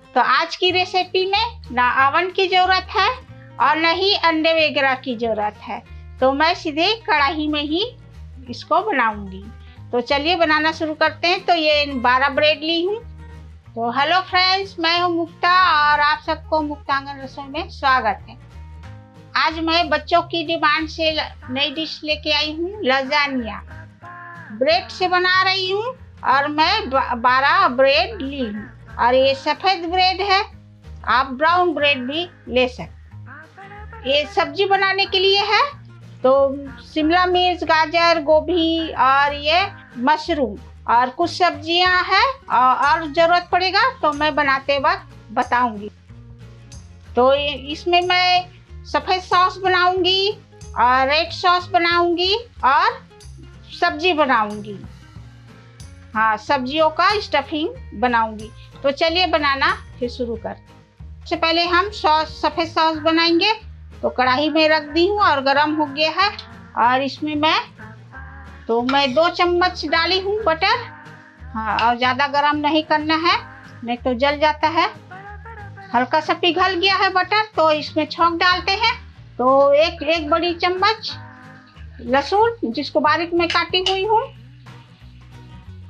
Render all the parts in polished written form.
तो आज की रेसिपी में ना ओवन की ज़रूरत है और न ही अंडे वगैरह की ज़रूरत है, तो मैं सीधे कढ़ाई में ही इसको बनाऊंगी। तो चलिए बनाना शुरू करते हैं। तो ये 12 ब्रेड ली हूँ। तो हेलो फ्रेंड्स, मैं हूँ मुक्ता और आप सबको मुक्तांगन रसोई में स्वागत है। आज मैं बच्चों की डिमांड से नई डिश लेके आई हूँ, लजानिया। ब्रेड से बना रही हूँ और मैं 12 ब्रेड ली हूँ और ये सफ़ेद ब्रेड है, आप ब्राउन ब्रेड भी ले सकते। ये सब्जी बनाने के लिए है, तो शिमला मिर्च, गाजर, गोभी और ये मशरूम और कुछ सब्जियां हैं और ज़रूरत पड़ेगा तो मैं बनाते वक्त बताऊंगी। तो इसमें मैं सफ़ेद सॉस बनाऊंगी और रेड सॉस बनाऊंगी और सब्जी बनाऊंगी। हाँ, सब्जियों का स्टफिंग बनाऊंगी। तो चलिए बनाना फिर शुरू करते हैं। सबसे पहले हम सफ़ेद सॉस बनाएंगे। तो कढ़ाई में रख दी हूँ और गरम हो गया है और इसमें मैं 2 चम्मच डाली हूँ बटर। हाँ, और ज़्यादा गरम नहीं करना है, नहीं तो जल जाता है। हल्का सा पिघल गया है बटर, तो इसमें छौंक डालते हैं। तो एक बड़ी चम्मच लहसुन जिसको बारीक में काटी हुई हूँ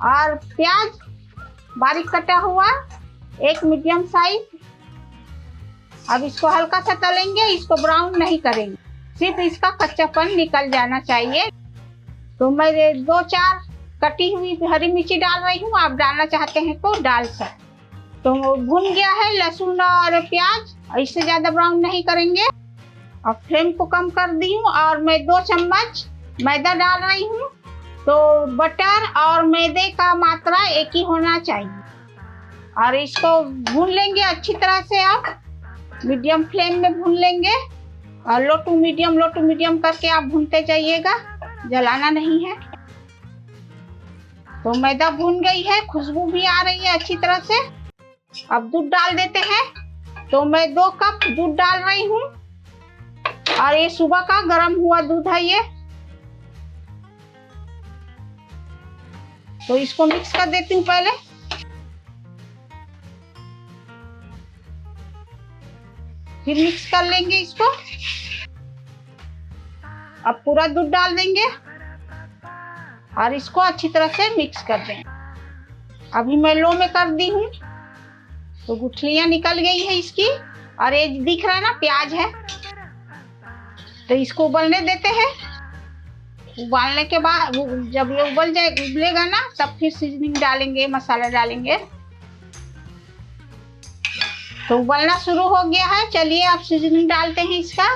और प्याज बारीक कटा हुआ, एक मीडियम साइज। अब इसको हल्का सा तलेंगे, इसको ब्राउन नहीं करेंगे, सिर्फ इसका कच्चापन निकल जाना चाहिए। तो मैं 2-4 कटी हुई हरी मिर्ची डाल रही हूँ, आप डालना चाहते हैं तो डाल सकते। तो भुन गया है लहसुन और प्याज, इससे ज़्यादा ब्राउन नहीं करेंगे। और फ्लेम को कम कर दी हूँ और मैं 2 चम्मच मैदा डाल रही हूँ। तो बटर और मैदे का मात्रा एक ही होना चाहिए और इसको भून लेंगे अच्छी तरह से। आप मीडियम फ्लेम में भून लेंगे और लो टू मीडियम करके आप भूनते जाइएगा, जलाना नहीं है। तो मैदा भून गई है, खुशबू भी आ रही है अच्छी तरह से। अब दूध डाल देते हैं। तो मैं 2 कप दूध डाल रही हूँ और ये सुबह का गर्म हुआ दूध है ये। तो इसको मिक्स कर देती हूँ पहले। फिर मिक्स कर लेंगे इसको। अब पूरा दूध डाल देंगे और इसको अच्छी तरह से मिक्स कर देंगे। अभी मैं लो में कर दी हूँ। तो गुठलियां निकल गई है इसकी और ये दिख रहा है ना, प्याज है। तो इसको उबलने देते हैं। उबालने के बाद जब ये उबलेगा ना, तब फिर सीजनिंग डालेंगे, मसाला डालेंगे। तो उबलना शुरू हो गया है, चलिए अब सीजनिंग डालते हैं इसका।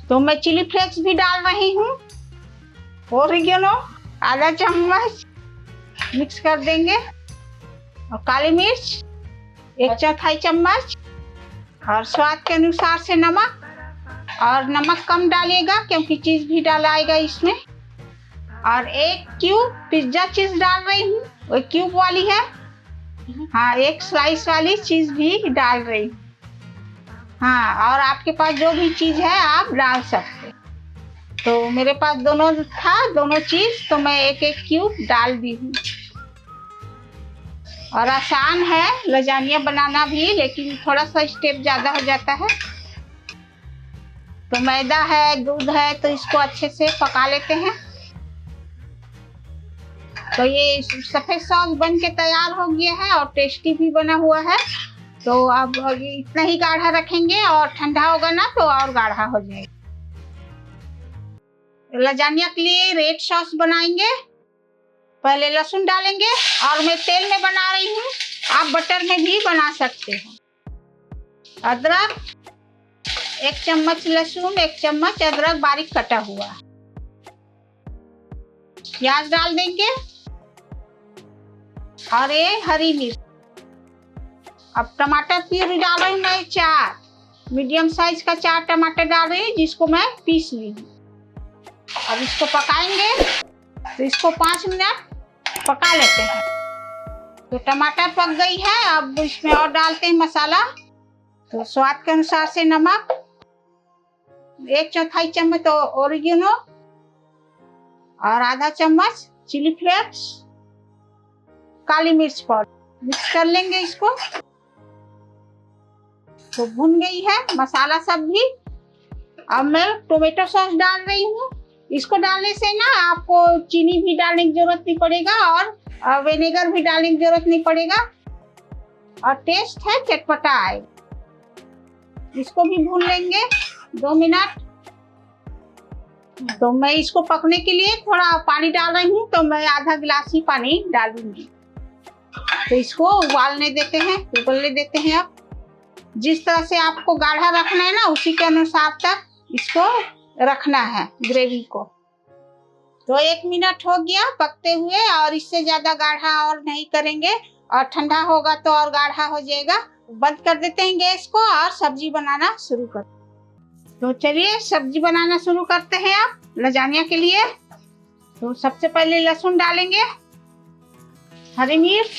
तो मैं चिली फ्लेक्स भी डाल रही हूँ, ओरिगेनो आधा चम्मच मिक्स कर देंगे और काली मिर्च 1/4 चम्मच और स्वाद के अनुसार से नमक। और नमक कम डालिएगा क्योंकि चीज़ भी डालाएगा इसमें। और 1 क्यूब पिज्ज़ा चीज़ डाल रही हूँ, वो क्यूब वाली है। हाँ, 1 स्लाइस वाली चीज़ भी डाल रही हूँ। हाँ, और आपके पास जो भी चीज़ है आप डाल सकते। तो मेरे पास दोनों चीज़, तो मैं 1-1 क्यूब डाल दी हूँ। और आसान है लजानिया बनाना भी, लेकिन थोड़ा सा स्टेप ज़्यादा हो जाता है। तो मैदा है, दूध है, तो इसको अच्छे से पका लेते हैं। तो ये सफ़ेद सॉस बन के तैयार हो गया है और टेस्टी भी बना हुआ है। तो अब ये इतना ही गाढ़ा रखेंगे और ठंडा होगा ना तो और गाढ़ा हो जाएगा। लजानिया के लिए रेड सॉस बनाएंगे। पहले लहसुन डालेंगे और मैं तेल में बना रही हूँ, आप बटर में भी बना सकते हो। अदरक 1 चम्मच, लहसुन 1 चम्मच अदरक बारीक कटा हुआ। प्याज डाल देंगे और ये हरी मिर्च। अब टमाटर प्यूरी डाल रही हूँ मैं 4 मीडियम साइज का 4 टमाटर डाल रही हूँ, जिसको मैं पीस ली हूँ। अब इसको पकाएंगे। तो इसको 5 मिनट पका लेते हैं। तो टमाटर पक गई है, अब इसमें और डालते हैं मसाला। तो स्वाद के अनुसार से नमक, 1/4 चम्मच तो ओरिगेनो और आधा चम्मच चिली फ्लेक्स, काली मिर्च पाउडर। मिक्स कर लेंगे इसको। तो भुन गई है मसाला सब भी। अब मैं टोमेटो सॉस डाल रही हूँ। इसको डालने से ना आपको चीनी भी डालने की जरूरत नहीं पड़ेगा और विनेगर भी डालने की जरूरत नहीं पड़ेगा और टेस्ट है चटपटा आएगा। इसको भी भून लेंगे 2 मिनट। तो मैं इसको पकने के लिए थोड़ा पानी डाल रही हूँ, तो मैं आधा गिलास ही पानी डालूंगी। तो इसको उबालने देते हैं, उबलने देते हैं। अब जिस तरह से आपको गाढ़ा रखना है ना, उसी के अनुसार तक इसको रखना है ग्रेवी को। तो 1 मिनट हो गया पकते हुए, और इससे ज्यादा गाढ़ा और नहीं करेंगे, और ठंडा होगा तो और गाढ़ा हो जाएगा। बंद कर देते हैं गैस को और सब्जी बनाना शुरू कर। तो चलिए सब्जी बनाना शुरू करते हैं। आप लजानिया के लिए तो सबसे पहले लहसुन डालेंगे, हरी मिर्च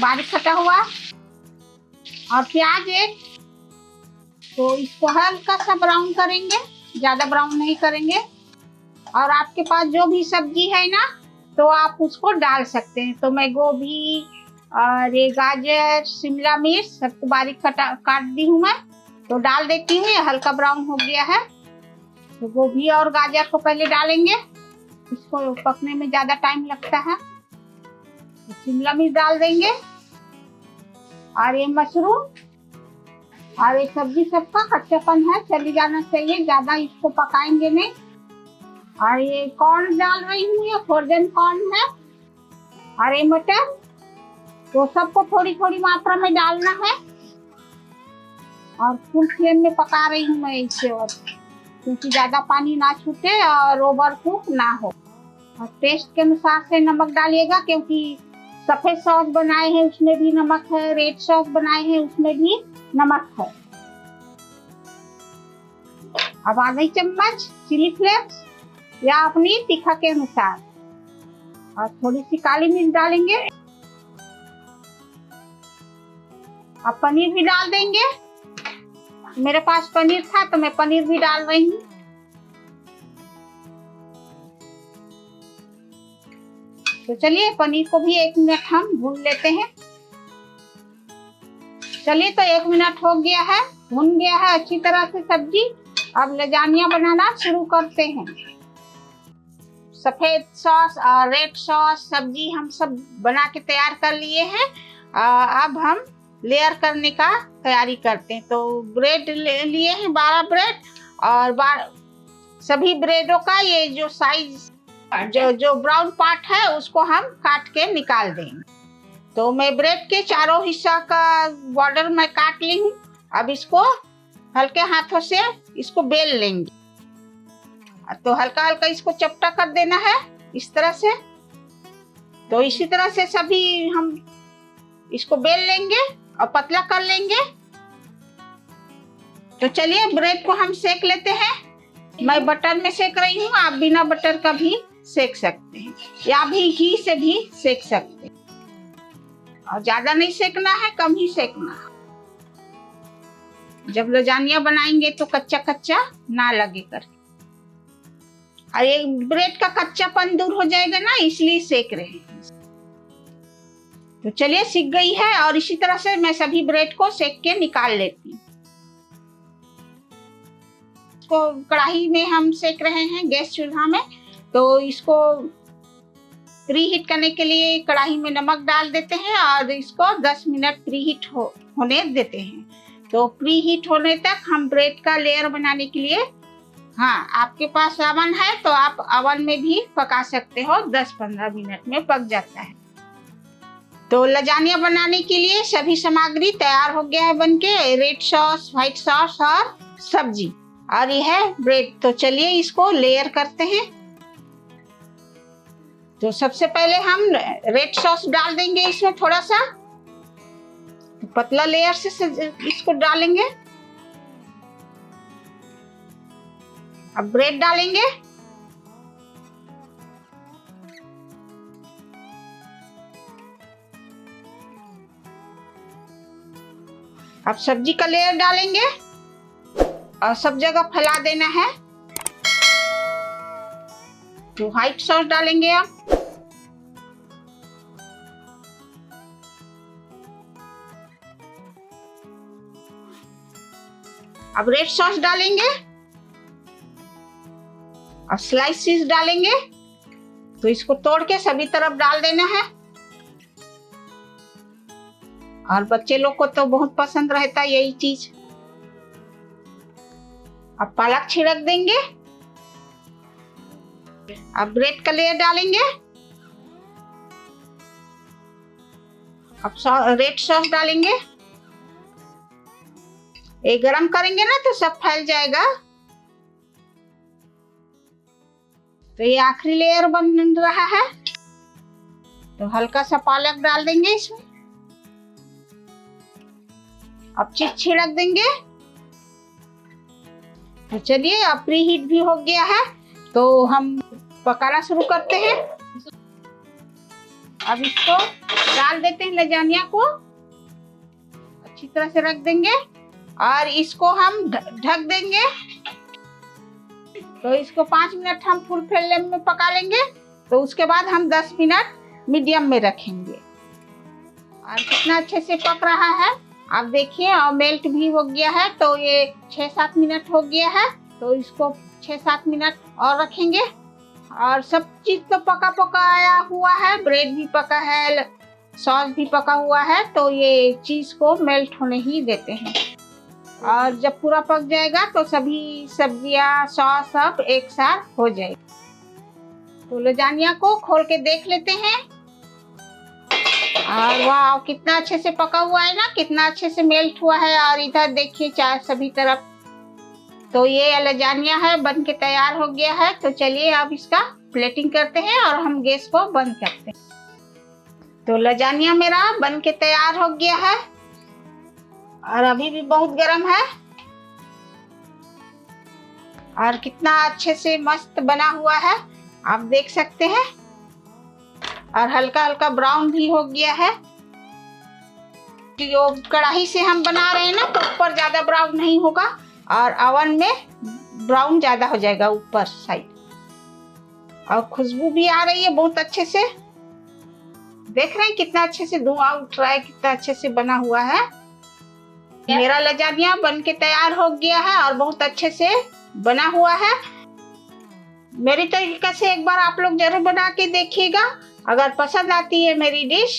बारीक कटा हुआ और प्याज एक। तो इसको हल्का सा ब्राउन करेंगे, ज्यादा ब्राउन नहीं करेंगे। और आपके पास जो भी सब्जी है ना, तो आप उसको डाल सकते हैं। तो मैं गोभी और ये गाजर, शिमला मिर्च सबको बारीक काट दी हूँ मैं, तो डाल देती हूँ। ये हल्का ब्राउन हो गया है। तो गोभी और गाजर को पहले डालेंगे, इसको पकने में ज्यादा टाइम लगता है। तो शिमला मिर्च डाल देंगे और ये मशरूम, और ये सब्जी सबका कच्चापन है, चली जाना चाहिए, ज्यादा इसको पकाएंगे नहीं। और ये कॉर्न डाल रही हूँ, ये फ्रोजन कॉर्न है। और ये मटर, तो सबको थोड़ी थोड़ी मात्रा में डालना है। और फुल फ्लेम में पका रही हूँ मैं इसे, और क्योंकि ज्यादा पानी ना छूटे और ओवर कुक ना हो। और टेस्ट के अनुसार से नमक डालिएगा, क्योंकि सफेद सॉस बनाए हैं उसमें भी नमक है, रेड सॉस बनाए हैं उसमें भी नमक है। अब आधा चम्मच चिली फ्लेक्स या अपनी तीखा के अनुसार, और थोड़ी सी काली मिर्च डालेंगे। अब पनीर भी डाल देंगे। मेरे पास पनीर था तो मैं पनीर भी डाल रही हूँ। तो चलिए पनीर को भी 1 मिनट हम भून लेते हैं। चलिए तो 1 मिनट हो गया है, भून गया है अच्छी तरह से सब्जी। अब लजानिया बनाना शुरू करते हैं। सफेद सॉस और रेड सॉस सब्जी हम सब बना के तैयार कर लिए हैं। अब हम लेयर करने का तैयारी करते हैं। तो ब्रेड लिए हैं 12 ब्रेड, और सभी ब्रेडों का ये जो साइज जो ब्राउन पार्ट है उसको हम काट के निकाल देंगे। तो मैं ब्रेड के चारों हिस्सा का बॉर्डर में काट ली हूँ। अब इसको हल्के हाथों से इसको बेल लेंगे। तो हल्का हल्का इसको चपटा कर देना है इस तरह से। तो इसी तरह से सभी हम इसको बेल लेंगे और पतला कर लेंगे। तो चलिए ब्रेड को हम सेक लेते हैं। मैं बटर में सेक रही हूँ, आप बिना बटर का भी सेक सकते हैं, या भी घी से भी सेक सकते हैं। और ज्यादा नहीं सेकना है, कम ही सेकना है। जब लजानिया बनाएंगे तो कच्चा कच्चा ना लगे करके। और ये ब्रेड का कच्चापन दूर हो जाएगा ना, इसलिए सेक रहे हैं। तो चलिए सीख गई है, और इसी तरह से मैं सभी ब्रेड को सेक के निकाल लेती हूँ। इसको कढ़ाई में हम सेक रहे हैं गैस चूल्हा में। तो इसको प्रीहीट करने के लिए कढ़ाई में नमक डाल देते हैं और इसको 10 मिनट प्रीहीट होने देते हैं। तो प्रीहीट होने तक हम ब्रेड का लेयर बनाने के लिए, हाँ आपके पास ओवन है तो आप ओवन में भी पका सकते हो, 10-15 मिनट में पक जाता है। तो लजानिया बनाने के लिए सभी सामग्री तैयार हो गया है बनके, रेड सॉस, व्हाइट सॉस और सब्जी, और ये है ब्रेड। तो चलिए इसको लेयर करते हैं। तो सबसे पहले हम रेड सॉस डाल देंगे इसमें थोड़ा सा, तो पतला लेयर से इसको डालेंगे। अब ब्रेड डालेंगे। अब सब्जी का लेयर डालेंगे और सब जगह फैला देना है। तो व्हाइट सॉस डालेंगे अब। अब रेड सॉस डालेंगे और स्लाइस चीज डालेंगे। तो इसको तोड़ के सभी तरफ डाल देना है। और बच्चे लोग को तो बहुत पसंद रहता है यही चीज। अब पालक छिड़क देंगे। अब ब्रेड का लेयर डालेंगे। अब रेड सॉस डालेंगे। ये गरम करेंगे ना तो सब फैल जाएगा। तो ये आखिरी लेयर बन रहा है। तो हल्का सा पालक डाल देंगे इसमें। अब चीज छिड़क देंगे। तो चलिए अब प्री हीट भी हो गया है, तो हम पकाना शुरू करते हैं। अब इसको डाल देते हैं लजानिया को, अच्छी तरह से रख देंगे और इसको हम ढक देंगे। तो इसको 5 मिनट हम फुल फ्लेम में पका लेंगे। तो उसके बाद हम 10 मिनट मीडियम में रखेंगे। और कितना अच्छे से पक रहा है आप देखिए, और मेल्ट भी हो गया है। तो ये 6-7 मिनट हो गया है। तो इसको 6-7 मिनट और रखेंगे। और सब चीज तो पका पकाया हुआ है, ब्रेड भी पका है, सॉस भी पका हुआ है। तो ये चीज को मेल्ट होने ही देते हैं। और जब पूरा पक जाएगा तो सभी सब्जियां सॉस सब एक साथ हो जाएगी। तो लजानिया को खोल के देख लेते हैं। और वाह कितना अच्छे से पका हुआ है ना, कितना अच्छे से मेल्ट हुआ है। और इधर देखिए चार सभी तरफ। तो ये लजानिया है, बन के तैयार हो गया है। तो चलिए अब इसका प्लेटिंग करते हैं और हम गैस को बंद करते हैं। तो लजानिया मेरा बन के तैयार हो गया है और अभी भी बहुत गर्म है। और कितना अच्छे से मस्त बना हुआ है आप देख सकते हैं। और हल्का हल्का ब्राउन भी हो गया है। जो कढ़ाई से हम बना रहे हैं ना तो ऊपर ज्यादा ब्राउन नहीं होगा और ओवन में ब्राउन ज्यादा हो जाएगा ऊपर साइड। और खुशबू भी आ रही है बहुत अच्छे से। देख रहे हैं कितना अच्छे से धुआं उठ रहा है, कितना अच्छे से बना हुआ है। मेरा लजानिया बन के तैयार हो गया है और बहुत अच्छे से बना हुआ है। मेरी तरीके से एक बार आप लोग जरूर बना के देखिएगा। अगर पसंद आती है मेरी डिश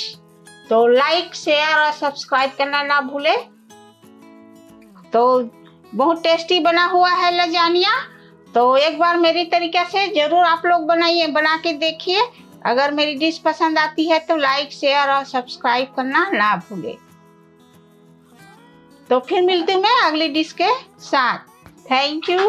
तो लाइक शेयर और सब्सक्राइब करना ना भूले। तो बहुत टेस्टी बना हुआ है लजानिया। तो एक बार मेरी तरीके से जरूर आप लोग बनाइए, बना के देखिए। अगर मेरी डिश पसंद आती है तो लाइक शेयर और सब्सक्राइब करना ना भूले। तो फिर मिलती हूँ मैं अगली डिश के साथ। Thank you.